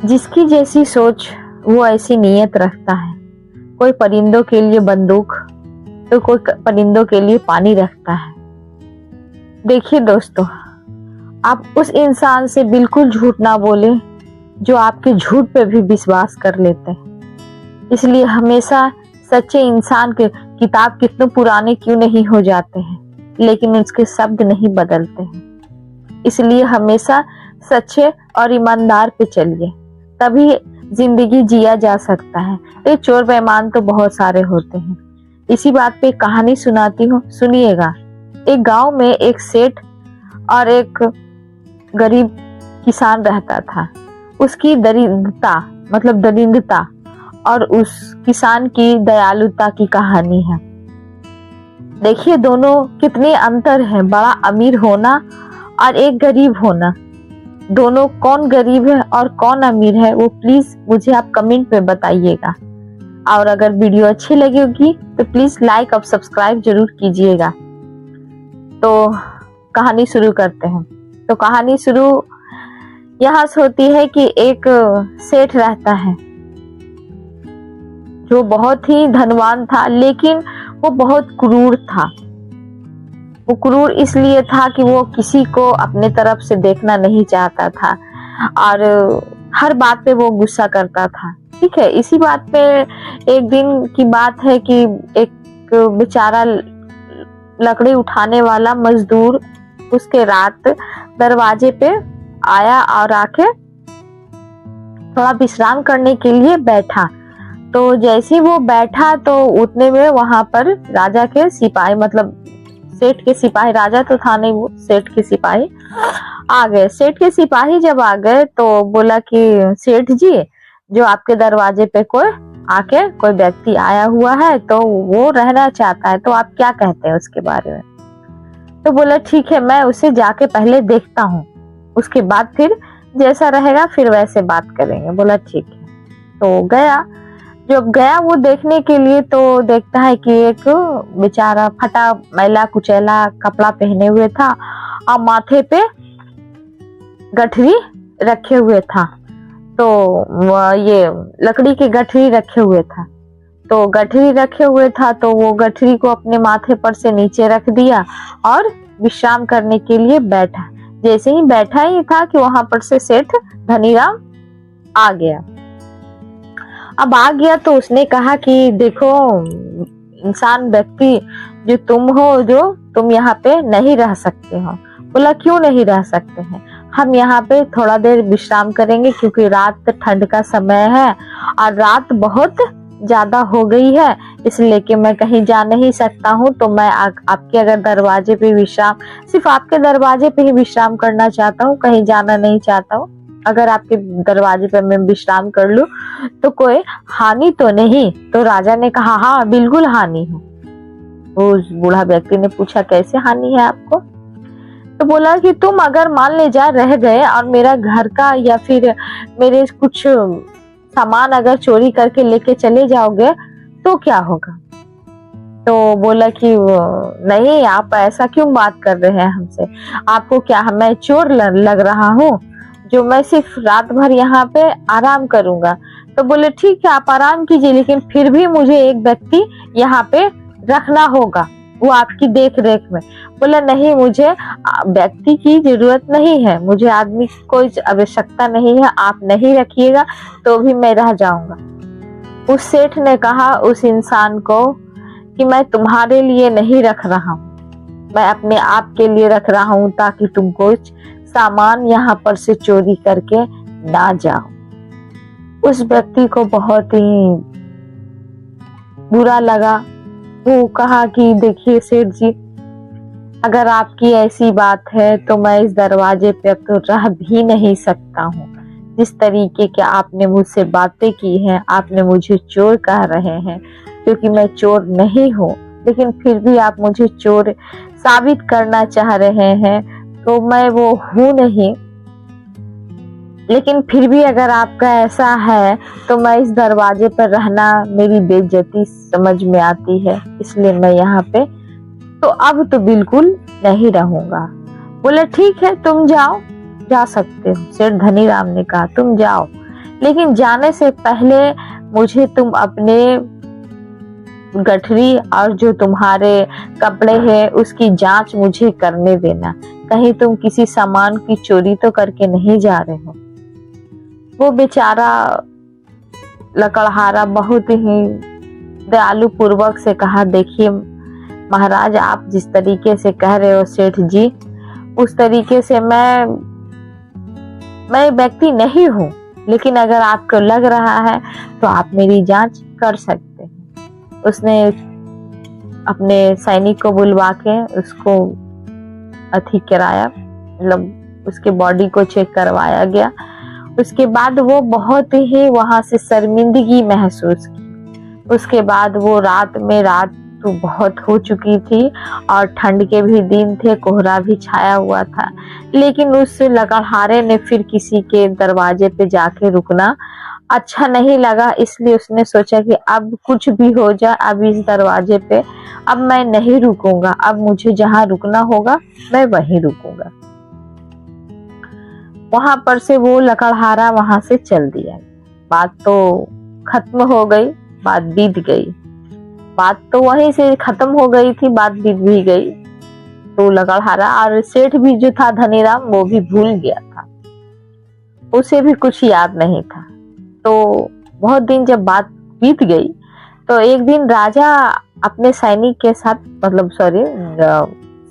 जिसकी जैसी सोच वो ऐसी नीयत रखता है। कोई परिंदों के लिए बंदूक तो कोई परिंदों के लिए पानी रखता है। देखिए दोस्तों, आप उस इंसान से बिल्कुल झूठ ना बोले जो आपके झूठ पे भी विश्वास कर लेते हैं। इसलिए हमेशा सच्चे इंसान के किताब कितने पुराने क्यों नहीं हो जाते हैं, लेकिन उसके शब्द नहीं बदलते हैं। इसलिए हमेशा सच्चे और ईमानदार पे चलिए, तभी जिंदगी जिया जा सकता है। ये चोर बेईमान तो बहुत सारे होते हैं। इसी बात पे कहानी सुनाती हूँ, सुनिएगा। एक गांव में एक सेठ और एक गरीब किसान रहता था। उसकी दरिद्रता और उस किसान की दयालुता की कहानी है। देखिए दोनों कितने अंतर है, बड़ा अमीर होना और एक गरीब होना। दोनों कौन गरीब है और कौन अमीर है वो प्लीज मुझे आप कमेंट पे बताइएगा। और अगर वीडियो अच्छी लगी होगी तो प्लीज लाइक और सब्सक्राइब जरूर कीजिएगा। तो कहानी शुरू करते हैं। तो कहानी शुरू यहाँ से होती है कि एक सेठ रहता है जो बहुत ही धनवान था, लेकिन वो बहुत क्रूर था। वो क्रूर इसलिए था कि वो किसी को अपने तरफ से देखना नहीं चाहता था और हर बात पे वो गुस्सा करता था। ठीक है, इसी बात पे एक दिन की बात है कि एक बेचारा लकड़ी उठाने वाला मजदूर उसके रात दरवाजे पे आया और आके थोड़ा विश्राम करने के लिए बैठा। तो जैसे वो बैठा तो उतने में वहां पर राजा के सिपाही, मतलब सेठ के सिपाही, राजा तो था नहीं, वो सेठ के सिपाही आ गए। सेठ के सिपाही जब आ गए तो बोला कि सेठ जी, जो आपके दरवाजे पे कोई व्यक्ति आया हुआ है तो वो रहना चाहता है, तो आप क्या कहते हैं उसके बारे में। तो बोला ठीक है, मैं उसे जाके पहले देखता हूँ, उसके बाद फिर जैसा रहेगा फिर वैसे बात करेंगे। बोला ठीक है। तो गया। जब गया वो देखने के लिए तो देखता है कि एक बेचारा फटा मैला कुचैला कपड़ा पहने हुए था और माथे पे गठरी रखे हुए था। तो ये लकड़ी की गठरी रखे हुए था। तो गठरी रखे हुए था तो वो गठरी को अपने माथे पर से नीचे रख दिया और विश्राम करने के लिए बैठा। जैसे ही बैठा ही था कि वहां पर से सेठ धनीराम आ गया। अब आ गया तो उसने कहा कि देखो इंसान व्यक्ति जो तुम हो, जो तुम यहाँ पे नहीं रह सकते हो। बोला क्यों नहीं रह सकते हैं, हम यहाँ पे थोड़ा देर विश्राम करेंगे क्योंकि रात ठंड का समय है और रात बहुत ज्यादा हो गई है, इसलिए कि मैं कहीं जा नहीं सकता हूँ। तो मैं आपके अगर दरवाजे पे विश्राम, सिर्फ आपके दरवाजे पे ही विश्राम करना चाहता हूँ, कहीं जाना नहीं चाहता हूँ। अगर आपके दरवाजे पे मैं विश्राम कर लूं तो कोई हानि तो नहीं। तो राजा ने कहा हाँ बिल्कुल हानि है। उस बूढ़ा व्यक्ति ने पूछा कैसे हानि है आपको। तो बोला कि तुम अगर मान ले जा रह गए और मेरा घर का या फिर मेरे कुछ सामान अगर चोरी करके लेके चले जाओगे तो क्या होगा। तो बोला कि नहीं, आप ऐसा क्यों बात कर रहे हैं हमसे, आपको क्या मैं चोर लग रहा हूँ जो मैं सिर्फ रात भर यहाँ पे आराम करूंगा। तो बोले ठीक है आप आराम कीजिए, लेकिन फिर भी मुझे एक व्यक्ति यहाँ पे रखना होगा, वो आपकी देख रेख में। बोला नहीं, मुझे व्यक्ति की जरूरत नहीं है, मुझे आदमी की कोई आवश्यकता नहीं है, आप नहीं रखिएगा तो भी मैं रह जाऊंगा। उस सेठ ने कहा उस इंसान को कि मैं तुम्हारे लिए नहीं रख रहा हूँ, मैं अपने आप के लिए रख रहा हूँ ताकि तुम कुछ सामान यहाँ पर से चोरी करके ना जाओ। उस व्यक्ति को बहुत ही बुरा लगा। वो कहा कि देखिए सेठ जी, अगर आपकी ऐसी बात है तो मैं इस दरवाजे पे अब तो रह भी नहीं सकता हूँ। जिस तरीके के आपने मुझसे बातें की हैं, आपने मुझे चोर कह रहे हैं, क्योंकि मैं चोर नहीं हूँ, लेकिन फिर भी आप मुझे चोर साबित करना चाह रहे हैं, तो मैं वो हूँ नहीं। लेकिन फिर भी अगर आपका ऐसा है तो मैं इस दरवाजे पर रहना मेरी बेइज्जती समझ में आती है, इसलिए मैं यहाँ पे तो अब तो बिल्कुल नहीं रहूंगा। बोले ठीक है तुम जाओ, जा सकते हो। सेठ धनीराम ने कहा तुम जाओ, लेकिन जाने से पहले मुझे तुम अपने गठरी और जो तुम्हारे कपड़े हैं उसकी जांच मुझे करने देना, कहीं तुम किसी सामान की चोरी तो करके नहीं जा रहे हो। वो बेचारा लकड़हारा बहुत ही दयालु पूर्वक से कहा, देखिए महाराज, आप जिस तरीके से कह रहे हो सेठ जी, उस तरीके से मैं व्यक्ति नहीं हूँ, लेकिन अगर आपको लग रहा है तो आप मेरी जांच कर सकते हैं। उसने अपने सैनिक को बुलवा के उसको अथी कराया, मतलब उसके बॉडी को चेक करवाया गया। उसके बाद वो बहुत ही वहां से शर्मिंदगी महसूस की। उसके बाद वो रात तो बहुत हो चुकी थी और ठंड के भी दिन थे, कोहरा भी छाया हुआ था, लेकिन उस लकड़हारे ने फिर किसी के दरवाजे पे जाके रुकना अच्छा नहीं लगा। इसलिए उसने सोचा कि अब कुछ भी हो जाए, अब इस दरवाजे पे अब मैं नहीं रुकूंगा, अब मुझे जहां रुकना होगा मैं वहीं रुकूंगा। वहां पर से वो लकड़हारा वहां से चल दिया। बात तो खत्म हो गई, बात बीत गई, बात तो वहीं से खत्म हो गई थी, बात बीत भी गई। तो लकड़हारा और सेठ भी जो था धनीराम, वो भी भूल गया था, उसे भी कुछ याद नहीं था। तो बहुत दिन जब बात बीत गई तो एक दिन राजा अपने सैनिक के साथ, मतलब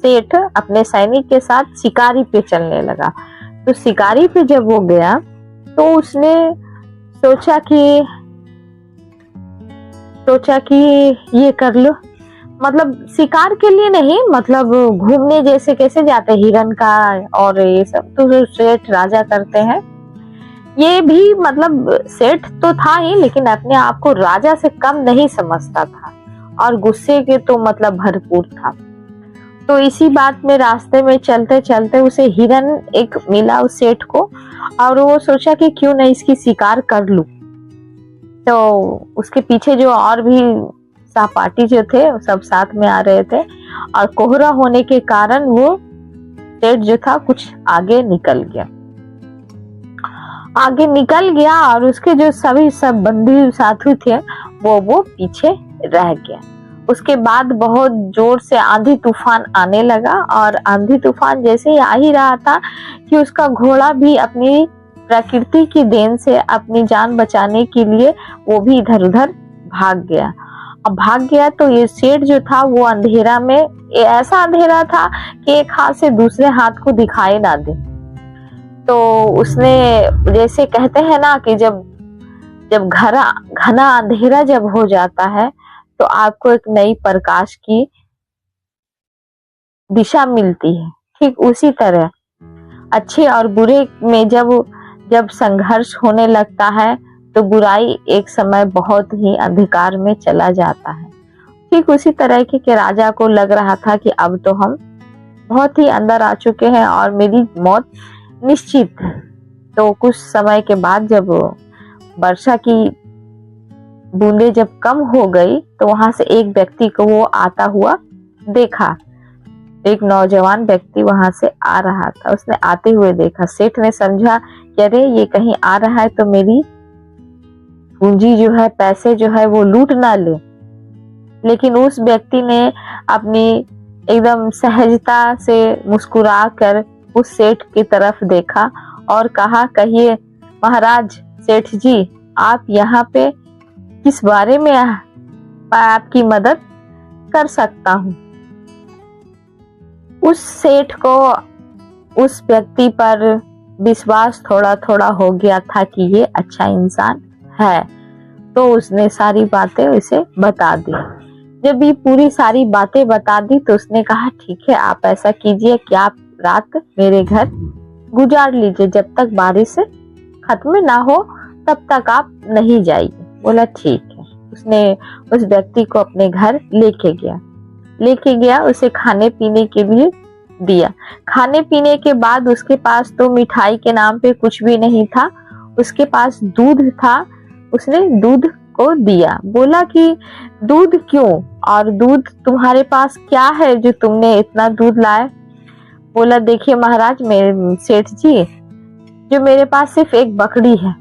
सेठ अपने सैनिक के साथ शिकारी पे चलने लगा। तो शिकारी पे जब वो गया तो उसने सोचा कि ये कर लो, मतलब शिकार के लिए नहीं, मतलब घूमने जैसे कैसे जाते हिरन का और ये सब तो सेठ राजा करते हैं। ये भी मतलब सेठ तो था ही, लेकिन अपने आप को राजा से कम नहीं समझता था और गुस्से के तो मतलब भरपूर था। तो इसी बात में रास्ते में चलते चलते उसे हिरन एक मिला उस सेठ को, और वो सोचा कि क्यों नहीं इसकी शिकार कर लूं। तो उसके पीछे जो और भी सहपाठी जो थे सब साथ में आ रहे थे, और कोहरा होने के कारण वो सेठ जो था कुछ आगे निकल गया और उसके जो सभी सब बंदी साथी थे वो पीछे रह गया। उसके बाद बहुत जोर से आंधी तूफान आने लगा, और आंधी तूफान जैसे ही आ ही रहा था कि उसका घोड़ा भी अपनी प्रकृति की देन से अपनी जान बचाने के लिए वो भी इधर उधर भाग गया। तो ये सेठ जो था वो अंधेरा में, ऐसा अंधेरा था कि एक हाथ से दूसरे हाथ को दिखाई ना दे। तो उसने, जैसे कहते हैं ना कि जब घना अंधेरा जब हो जाता है तो आपको एक नई प्रकाश की दिशा मिलती है, ठीक उसी तरह अच्छे और बुरे में जब संघर्ष होने लगता है तो बुराई एक समय बहुत ही अंधकार में चला जाता है। ठीक उसी तरह के राजा को लग रहा था कि अब तो हम बहुत ही अंदर आ चुके हैं और मेरी मौत निश्चित है। तो कुछ समय के बाद जब वर्षा की बूंदे जब कम हो गई तो वहां से एक व्यक्ति को वो आता हुआ देखा। एक नौजवान व्यक्ति वहां से आ रहा था, उसने आते हुए देखा। सेठ ने समझा कि अरे ये कहीं आ रहा है तो मेरी पूंजी जो है, पैसे जो है वो लूट ना ले। लेकिन उस व्यक्ति ने अपनी एकदम सहजता से मुस्कुरा कर उस सेठ की तरफ देखा और कहा, कहिए महाराज सेठ जी, आप यहाँ पे किस बारे में मैं आपकी मदद कर सकता हूँ। उस सेठ को उस व्यक्ति पर विश्वास थोड़ा थोड़ा हो गया था कि ये अच्छा इंसान है, तो उसने सारी बातें उसे बता दी। जब ये पूरी सारी बातें बता दी तो उसने कहा, ठीक है, आप ऐसा कीजिए कि आप रात मेरे घर गुजार लीजिए, जब तक बारिश खत्म ना हो तब तक आप नहीं जाइए। बोला ठीक है। उसने उस व्यक्ति को अपने घर लेके गया, उसे खाने पीने के लिए दिया। खाने पीने के बाद उसके पास तो मिठाई के नाम पे कुछ भी नहीं था, उसके पास दूध था। उसने दूध को दिया, बोला कि दूध क्यों, और दूध तुम्हारे पास क्या है जो तुमने इतना दूध लाए। बोला, देखिए महाराज, मेरे सेठ जी, जो मेरे पास सिर्फ एक बकरी है,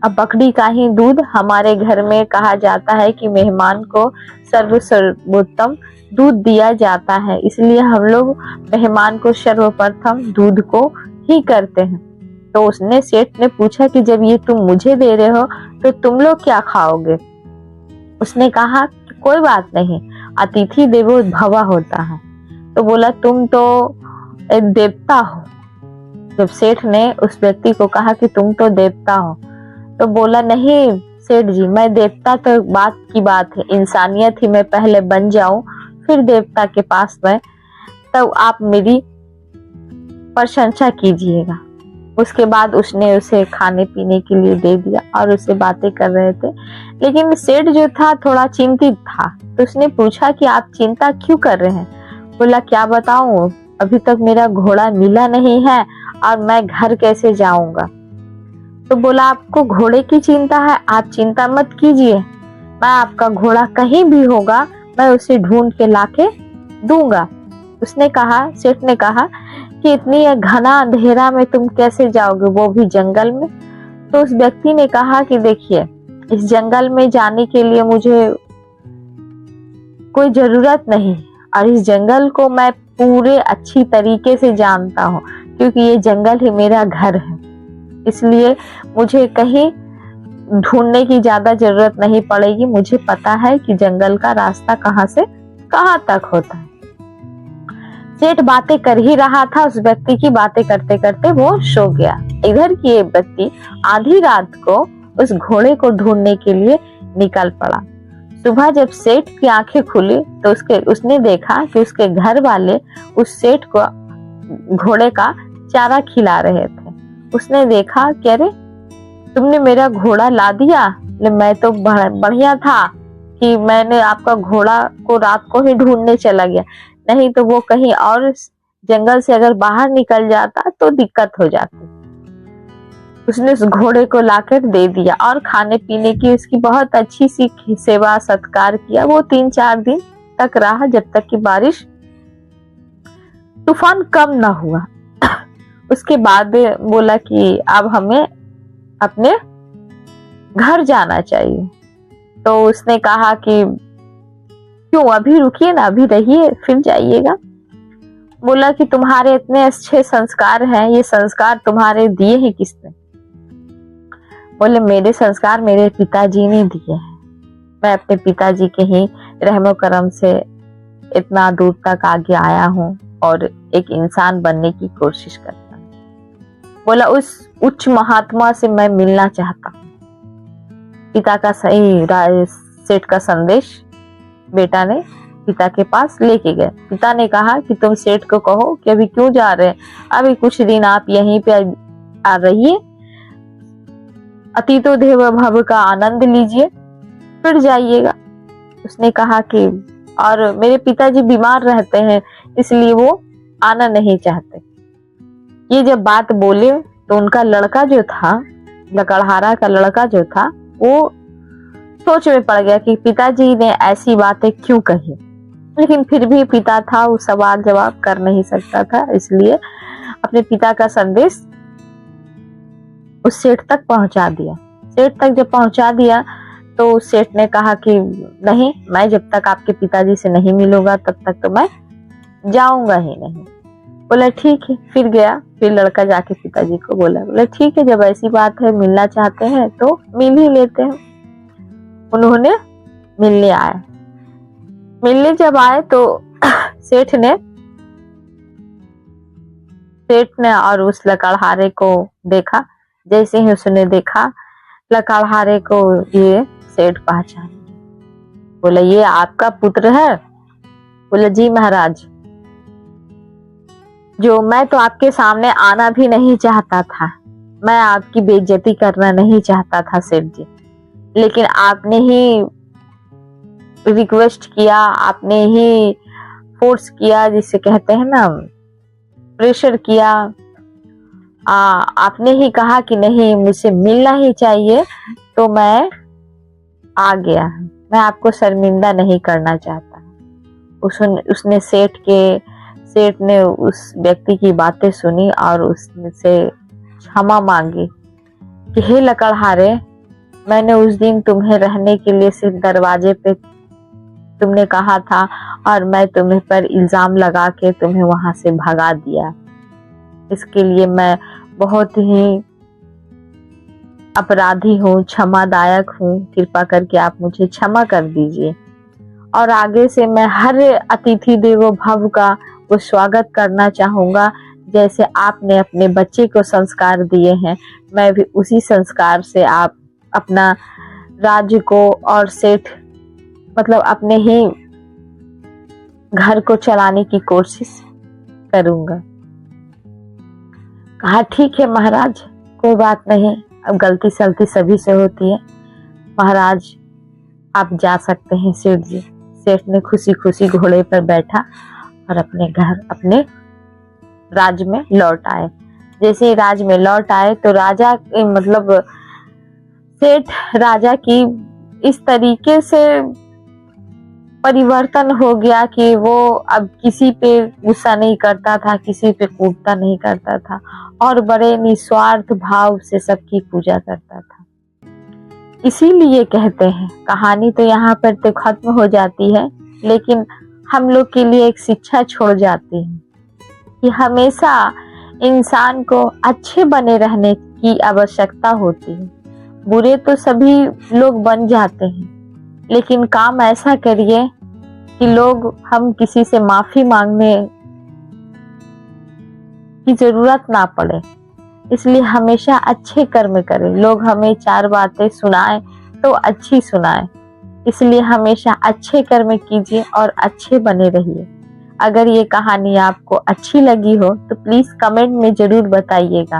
अब बकरी का ही दूध, हमारे घर में कहा जाता है कि मेहमान को सर्वोत्तम दूध दिया जाता है, इसलिए हम लोग मेहमान को सर्वप्रथम दूध को ही करते हैं। तो उसने सेठ ने पूछा कि जब ये तुम मुझे दे रहे हो तो तुम लोग क्या खाओगे? उसने कहा कोई बात नहीं, अतिथि देवो भव होता है। तो बोला तुम तो एक देवता हो। जब सेठ ने उस व्यक्ति को कहा कि तुम तो देवता हो, तो बोला नहीं सेठ जी, मैं देवता तो बात की बात है, इंसानियत ही मैं पहले बन जाऊं फिर देवता के पास में, तब आप मेरी प्रशंसा कीजिएगा। उसके बाद उसने उसे खाने पीने के लिए दे दिया और उससे बातें कर रहे थे। लेकिन सेठ जो था थोड़ा चिंतित था, तो उसने पूछा कि आप चिंता क्यों कर रहे हैं? बोला क्या बताऊं, अभी तक मेरा घोड़ा मिला नहीं है और मैं घर कैसे जाऊंगा। तो बोला आपको घोड़े की चिंता है, आप चिंता मत कीजिए, मैं आपका घोड़ा कहीं भी होगा मैं उसे ढूंढ के लाके दूंगा। उसने कहा, सेठ ने कहा कि इतनी घना अंधेरा में तुम कैसे जाओगे, वो भी जंगल में? तो उस व्यक्ति ने कहा कि देखिए, इस जंगल में जाने के लिए मुझे कोई जरूरत नहीं, और इस जंगल को मैं पूरे अच्छी तरीके से जानता हूँ, क्योंकि ये जंगल ही मेरा घर है, इसलिए मुझे कहीं ढूंढने की ज्यादा जरूरत नहीं पड़ेगी। मुझे पता है कि जंगल का रास्ता कहाँ से कहाँ तक होता है। सेठ बातें कर ही रहा था, उस व्यक्ति की बातें करते करते वो सो गया। इधर की ये व्यक्ति आधी रात को उस घोड़े को ढूंढने के लिए निकल पड़ा। सुबह जब सेठ की आंखें खुली तो उसने देखा कि उसके घर वाले उस सेठ को घोड़े का चारा खिला रहे थे। उसने देखा कि अरे तुमने मेरा घोड़ा ला दिया, मैं तो बढ़िया था कि मैंने आपका घोड़ा को रात को ही ढूंढने चला गया, नहीं तो वो कहीं और जंगल से अगर बाहर निकल जाता तो दिक्कत हो जाती। उसने उस घोड़े को लाकर दे दिया और खाने पीने की उसकी बहुत अच्छी सी सेवा सत्कार किया। वो 3-4 दिन तक रहा, जब तक कि बारिश तूफान कम ना हुआ। उसके बाद बोला कि अब हमें अपने घर जाना चाहिए। तो उसने कहा कि क्यों, अभी रुकिए ना, अभी रहिए फिर जाइएगा। बोला कि तुम्हारे इतने अच्छे संस्कार हैं, ये संस्कार तुम्हारे दिए हैं किसने? बोले मेरे संस्कार मेरे पिताजी ने दिए हैं, मैं अपने पिताजी के ही रहमो करम से इतना दूर तक आगे आया हूँ और एक इंसान बनने की कोशिश करता हूँ। बोला उस उच्च महात्मा से मैं मिलना चाहता हूँ। पिता का सही सेठ का संदेश बेटा ने पिता के पास लेके गए। पिता ने कहा कि तुम सेठ को कहो कि अभी क्यों जा रहे हैं, अभी कुछ दिन आप यहीं पे आ रहिए, अतीतो देव भव का आनंद लीजिए फिर जाइएगा। उसने कहा कि और मेरे पिताजी बीमार रहते हैं इसलिए वो आना नहीं चाहते। ये जब बात बोले तो उनका लड़का जो था, लकड़हारा का लड़का जो था, वो सोच में पड़ गया कि पिताजी ने ऐसी बातें क्यों कही। लेकिन फिर भी पिता था, वो सवाल जवाब कर नहीं सकता था, इसलिए अपने पिता का संदेश उस सेठ तक पहुंचा दिया। सेठ तक जब पहुंचा दिया तो सेठ ने कहा कि नहीं, मैं जब तक आपके पिताजी से नहीं मिलूंगा तब तक तो मैं जाऊंगा ही नहीं। बोला ठीक है, फिर गया। फिर लड़का जाके पिताजी को बोला ठीक है, जब ऐसी बात है मिलना चाहते हैं तो मिल ही लेते हैं। उन्होंने मिलने आए। मिलने जब आए तो सेठ ने और उस लकड़हारे को देखा। जैसे ही उसने देखा लकड़हारे को, ये सेठ पहचान। बोला ये आपका पुत्र है? बोला जी महाराज, जो मैं तो आपके सामने आना भी नहीं चाहता था, मैं आपकी बेइज्जती करना नहीं चाहता था सेठ जी, लेकिन आपने ही रिक्वेस्ट किया, आपने ही फोर्स किया, जिसे कहते हैं ना प्रेशर किया, आपने ही कहा कि नहीं मुझे मिलना ही चाहिए, तो मैं आ गया। मैं आपको शर्मिंदा नहीं करना चाहता। उसने सेठ ने उस व्यक्ति की बातें सुनी और उससे क्षमा मांगी कि हे लकड़हारे, मैंने उस दिन तुम्हें रहने के लिए सिर्फ दरवाजे पे तुमने कहा था और मैं तुम्हें पर इल्जाम लगा के तुम्हें वहां से भगा दिया। इसके लिए मैं बहुत ही अपराधी हूँ, क्षमादायक हूँ। कृपा करके आप मुझे क्षमा कर दीजिए और आगे से मैं हर अतिथि देवो भव का वो स्वागत करना चाहूंगा। जैसे आपने अपने बच्चे को संस्कार दिए हैं, मैं भी उसी संस्कार से आप अपना राज्य को और सेठ मतलब अपने ही घर को चलाने की कोशिश करूंगा। कहा ठीक है महाराज, कोई बात नहीं, अब गलती सलती सभी से होती है, महाराज आप जा सकते हैं सेठ जी। सेठ ने खुशी खुशी घोड़े पर बैठा और अपने घर अपने राज्य में लौट आए। जैसे राज्य में लौट आए तो राजा मतलब सेठ राजा की इस तरीके से परिवर्तन हो गया कि वो अब किसी पे गुस्सा नहीं करता था, किसी पे कूटता नहीं करता था और बड़े निस्वार्थ भाव से सबकी पूजा करता था। इसीलिए कहते हैं कहानी तो यहाँ पर तो खत्म हो जाती है, लेकिन हम लोग के लिए एक शिक्षा छोड़ जाती है कि हमेशा इंसान को अच्छे बने रहने की आवश्यकता होती है। बुरे तो सभी लोग बन जाते हैं, लेकिन काम ऐसा करिए कि लोग हम किसी से माफी मांगने की जरूरत ना पड़े। इसलिए हमेशा अच्छे कर्म करें। लोग हमें चार बातें सुनाएं तो अच्छी सुनाएं। इसलिए हमेशा अच्छे कर्म कीजिए और अच्छे बने रहिए। अगर ये कहानी आपको अच्छी लगी हो तो प्लीज कमेंट में जरूर बताइएगा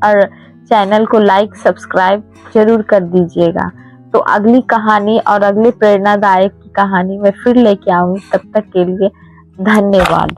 और चैनल को लाइक सब्सक्राइब जरूर कर दीजिएगा। तो अगली कहानी और अगले प्रेरणादायक की कहानी मैं फिर लेके आऊंगी। तब तक के लिए धन्यवाद।